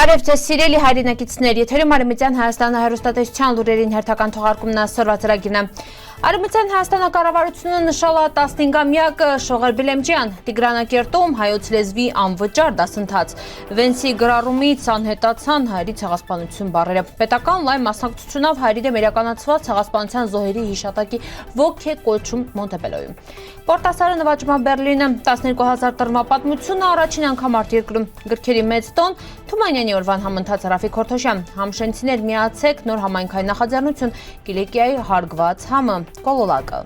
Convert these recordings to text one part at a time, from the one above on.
Բարև ձեզ սիրելի հայրենակիցներ, եթերում Արևմտյան Հայաստանը հեռուստատեսության լուրերին հերթական թողարկումն այսօրվա ծրագիրն է։ Արևմտյան Հայաստանը կառավարությունը նշել է 15-ամյակը Շողեր Բելեմջյան, Տիգրանակերտում հայոց լեզվի անվճար դասընթաց, Վենսի գրառումից անհետացան հայերի ցեղասպանություն բառերը, պետական լայն մասնակցությունով հայերի դեմ իրականացված ցեղասպանության զոհերի հիշատակի ոգեկոչում Մոնտեբելոյում։ Պորտասարը նվաճման Բերլինը 12,000 տրմապատմությունը առաջին անգամ արտերկրում, գրքերի մեծ տոն, Թումանյանի օրվան համընթաց Ռաֆիկ Քորթոշյան, համշենցիներ միացեք նոր համայնքային նախաձեռնություն, Կիլիկիայի հարգված համը, Կոլոլակը։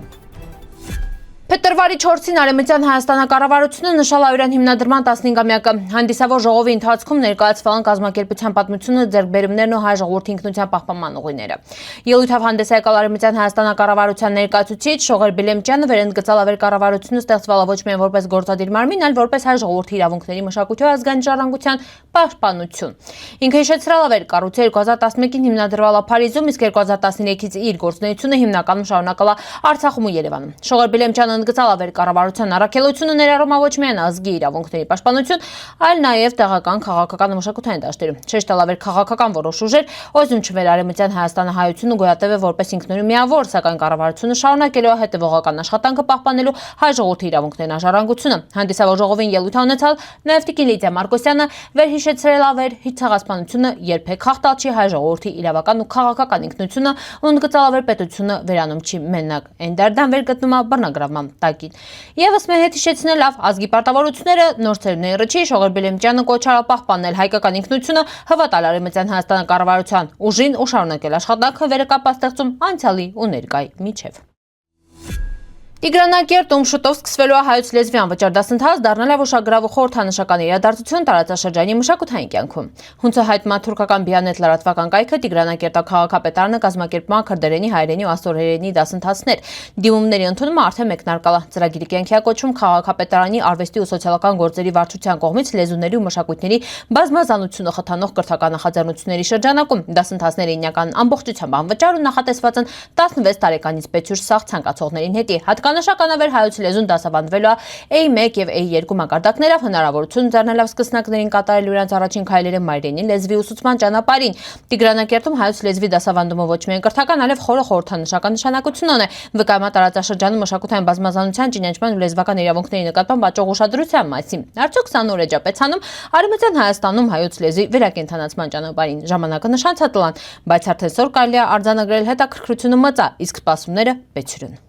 Փետրվարի 4-ին Արևմտյան Հայաստանը կառավարությունը նշել Այրան հիմնադրման 15-ամյակը հանդիսավոր ժողովի ընթացքում ներկայացվան կազմակերպության պատմությունը, ձեռքբերումներն ու հայ ժողովրդի ինքնության պահպանման ուղիները։ Ելույթով հանդես եկալ Արևմտյան Հայաստանը կառավարության ներկայացուցիչ Շողեր Բելեմջյանը վերընդգծալ ավեր կառավարությունը ստեղծվել ոչ միայն որպես գործադիր մարմին, այլ որպես հայ ժողովրդի իրավունքների մշակույթի ազգային ժառանգության պաշտպանություն։ Ինքը հիշեցրել ավեր կառույցը 2011-ին հիմնադրվել է Փարիզում, իսկ 2013-ից իր գործունեությունը հիմնականում շարունակել է Արցախում ու Երևանում։ Շողեր Բելեմջյանը ընդգծալ ավեր կառավարության առաքելությունը ներառում ոչ միայն ազգի իրավունքների պաշտպանություն, այլ նաև տեղական քաղաքական ու մշակութային դաշտերում։ Շեշտել ավեր քաղաքական որոշ ուժեր, օզում չվեր Արևմտյան Հայաստանը հայությունը գոյատևե որպես ինքնուրույն միավոր, սակայն կառավարությունը շարունակելու է հետևողական աշխատանքը պահպանելու հայ ժողովրդի իրավունքներն անժառանգությունը։ Հանդիսավոր ժողովին ելույթ ունեցալ նաև Տիկին Լիդիա Մարկոսյանը վերհիշեցրել ավեր ցեղասպանությունը երբեք հաղթալ չի հայ ժողովրդի իրավական ու քաղաքական ինքնությունը ու ընդգծալ ավեր պետությունը վերանում չի մենակ Էնդարդան վերգտնումա բռնագրավման տակին։ Եվս մեր հետ հիշեցնելով ազգի պարտավորությունները նոր ցերմների ռճի Շողեր Բելեմջյանը կոչարավ պահպանել հայկական ինքնությունը, հավատալ Արևմտյան Հայաստան կառավարության ուժին ու շարունակել աշխատանքը վերակապաստեղծում անցյալի ու ներկայի միջև։ Տիգրանակերտում շուտով սկսվելու է հայոց լեզվի անվճար դասընթաց, դառնալով ուշագրավ ու խորհրդանշական իրադարձություն տարածաշրջանի մշակութային կյանքում։ Հունցը հայտման թուրքական Բիանետ լրատվական կայքը Տիգրանակերտի քաղաքապետարանը կազմակերպում է քրդերենի, հայերենի ու աստորերենի դասընթացներ։ Դիմումների ընդունումը արդեն մեկնարկալ է։ Ծրագիրի կյանքի կոչում քաղաքապետարանի արվեստի ու սոցիալական գործերի վարչության կողմից լեզուների ու մշակույթների բազմազանությունը խթանող կրթական նախաձեռնությունների շրջանակում դասընթացները ինական ամբողջությամբ անվճար ու նախատեսված են 16 տարեկանից պետ սաղ ցանկացողներին հետի։ Հատկանշական ավեր հայոց լեզուն դասավանդվելու է A1 եւ A2 մակարդակներով հնարավորություն ձեռնելով սկսնակներին կատարել իրենց առաջին քայլերը մայրենի լեզվի ուսուցման ճանապարհին։ Տիգրանակերտում հայոց լեզվի դասավանդումը ոչ միայն կրթական, այլև խորը խորհրդանշական նշանակություն ունի։ Վկայում է տարածաշրջանում մշակութային բազմազանության, ճանաչման ու լեզվական իրավունքների նկատմամբ աճող ուշադրության մասին։ Արդյոք սա նոր էջապեցանում Արևմտյան Հայաստանում հայոց լեզվի վերակենդանացման ճանապարհին ժամանակը նշանցատլան, բայց արդեն սոր կարելի է արձանագրել հետաքրքրությունը մծա, իսկ սպասումները բեցրուն։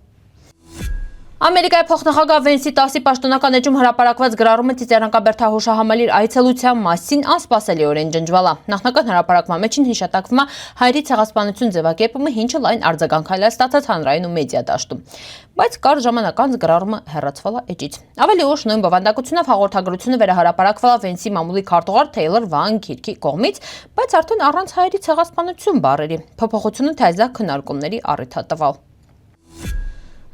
Ամերիկայի փոխնախագահ Վենսի 10-ի պաշտոնական էջում հրապարակված գրառումը Ծիծեռնակաբերդա հուշահամալիր այցելության մասին անսպասելիորեն ջնջվել է։ Նախնական հրապարակման մեջին հիշատակվում է հայերի ցեղասպանություն ձևակերպումը, ինչը լայն արձագանք է ստացած հանրային ու մեդիա դաշտում։ Բայց կար ժամանակ անց գրառումը հեռացվել է էջից։ Ավելի ուշ նույն բովանդակությունով հաղորդագրությունը վերահրապարակվել է Վենսի մամուլի քարտուղար Թեյլոր Վան Քիրքի կողմից, բայց արդեն առանց հայերի ցեղասպանություն բառերի։ Փոփոխությունը թայզակ քննարկումների առիթ է տվել։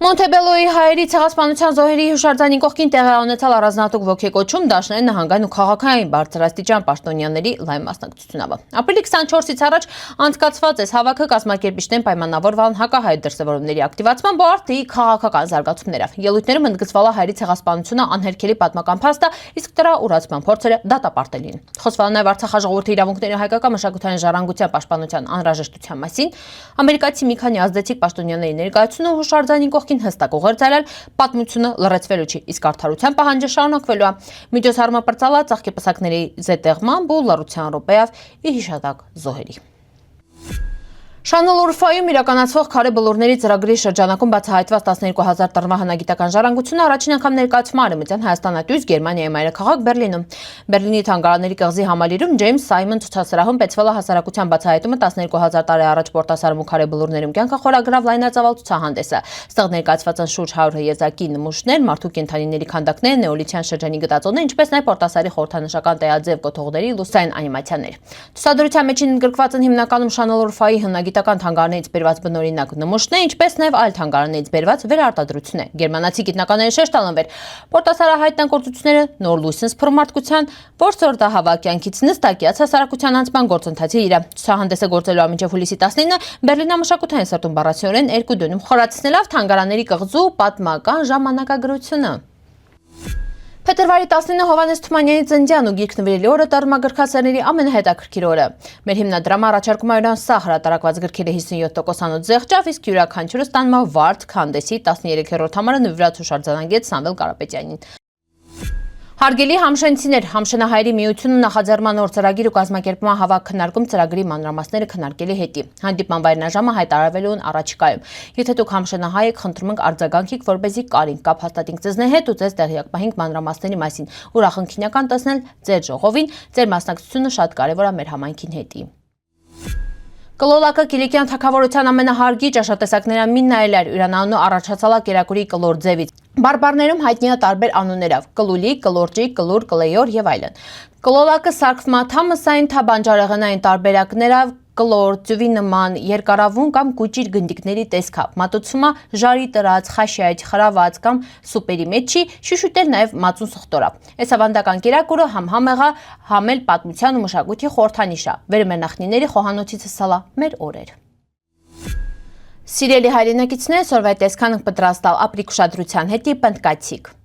Մոնտեբելոյի հայերի ցեղասպանության զոհերի հուշարձանի կողքին տեղի ունեցել առանձնահատուկ ոգեկոչում Դաշնային նահանգային ու քաղաքային բարձրաստիճան պաշտոնյաների լայն մասնակցությունով։ Ապրիլի 24-ից առաջ անցկացված այս հավաքը կազմակերպիչներն պայմանավորվել հակահայ դրսևորումների ակտիվացման բողարտի քաղաքական զարգացումներով։ Ելույթներում ընդգծվել է հայերի ցեղասպանությունը անհերքելի պատմական փաստը, իսկ դրա ուրացման փորձերը դատապարտելին։ Խոսվել նաև Արցախի ժողովրդի իրավունքների հայկական մշակութային ժառանգության պաշտպանության անհրաժեշտության մասին։ Ամերիկացի մի քանի ազդեցիկ պաշտոնյաների ներկայությունը հուշարձանի հստակ ուղերձել պատմությունը լրացվելու չի, իսկ արդարության պահանջը շարունակվելու է։ Միջոցառումը պրծալա ծաղկեպսակների զետեղման ու լռության րոպեով ի հիշատակ զոհերի։ Շանոլ Ուրֆայում իրականացվող քարե բլուրների ծրագրի շրջանակում բացահայտված 12,000 տրվա հնագիտական ժառանգությունը առաջին անգամ ներկայացվում է Արևմտյան Հայաստանատույց Գերմանիայի մայրաքաղաք Բերլինում։ Բերլինի թանգարանների կղզի համալիրում Ջեյմս Սայմոն ցուցասրահում պետցվել է հասարակության բացահայտումը 12,000 տարի առաջ Պորտասարում ու քարե բլուրներում կյանքը խորագրավ լայնածավալ ցուցահանդեսը։ Ստեղ ներկայացված են շուրջ 100 եզակի նմուշներ, մարդու կենդանիների քանդակներ, նեոլիթյան շրջանի գտածոներ, ինչպես նաև Պորտասարի խորհրդանշական տեղաձև կոթողների լուսային անիմացիաներ։ Ցուցադրության մեջին ընդգրկված են հիմնականում Շանոլ Ուրֆայի հնագիտական թանգարաններից բերված բնօրինակ նմուշներ, ինչպես նաև այլ թանգարաններից բերված վերարտադրություններ։ Գերմանացի գիտնականները շեշտալան վեր Պորտասարահայտնագործությունները նոր լույս են սփռում մարդկության որսորդահավաք կյանքից նստակյաց հասարակության անցման գործընթացի իրը։ Ցուցահանդեսը գործելու է մինչև հուլիսի 19-ը Բերլինամշակութային սրտում բառացիորեն 2 դնում խորացնելով թանգարանների կղզու պատմական ժամանակագրությունը։ Փետրվարի 19 Հովհաննես Թումանյանի ծննդյան ու գիրք նվիրելի օրը տառմագրքասերների ամենահետաքրքիր օրը։ Մեր հիմնադրամը առաջարկում է իրան սա հրատարակված գրքերի 57%-անոց զեղչով, իսկ յուրաքանչյուրը ստանում է վարդ քանդեսի 13-րդ համարը նվիրված հուշարձանագետ Սամվել Կարապետյանին։ Հարգելի համշենցիներ, Համշենահայերի միությունը նախաձեռնման օր ծրագիր ու կազմակերպման հավաք քննարկում ծրագրի մանրամասները քննարկելի հետի։ Հանդիպման վայրենաժամը հայտարարվելու են առաջիկայում։ Եթե դուք համշենահայ եք, խնդրում ենք արձագանքեք, որպեսզի կարին կապ հաստատենք ձեզնի հետ ու ձեզ տեղյակ պահենք մանրամասների մասին։ Ուրախնքինական տեսնել ձեր ժողովին, ձեր մասնակցությունը շատ կարևոր է մեր համայնքին հետի։ Կլոլակը Կիլիկյան թագավորության ամենահարգի ճաշատեսակների մին նայելար Իրանանու առաջացալա կերակուրի կլոր ձևից։ Բարբառներում հայտնի է տարբեր անուններով՝ կլուլի, կլորճի, կլուր, կլեյոր եւ այլն։ Կլոլակը սարքվմաթամսային թաբանջարեղենային տարբերակներով կլոր, ձվի նման, երկարավուն կամ կուճիր գնդիկների տեսքով, մատուցումը ժարի տրած, խաշյայթ, խրաված կամ սուպերի մեջ չի, շուշուտել նաև մածուն սխտորա։ Այս ավանդական կերակուրը համ համեղա, համ էլ պատմության ու մշակույթի խորհրդանիշ է։ Վեր մեր նախնիների խոհանոցից հսալա մեր օրեր։ Սիրելի հայրենակիցներ, սորվայ տեսքան պատրաստալ ապրիկ ուշադրության հետի պնդկացիք։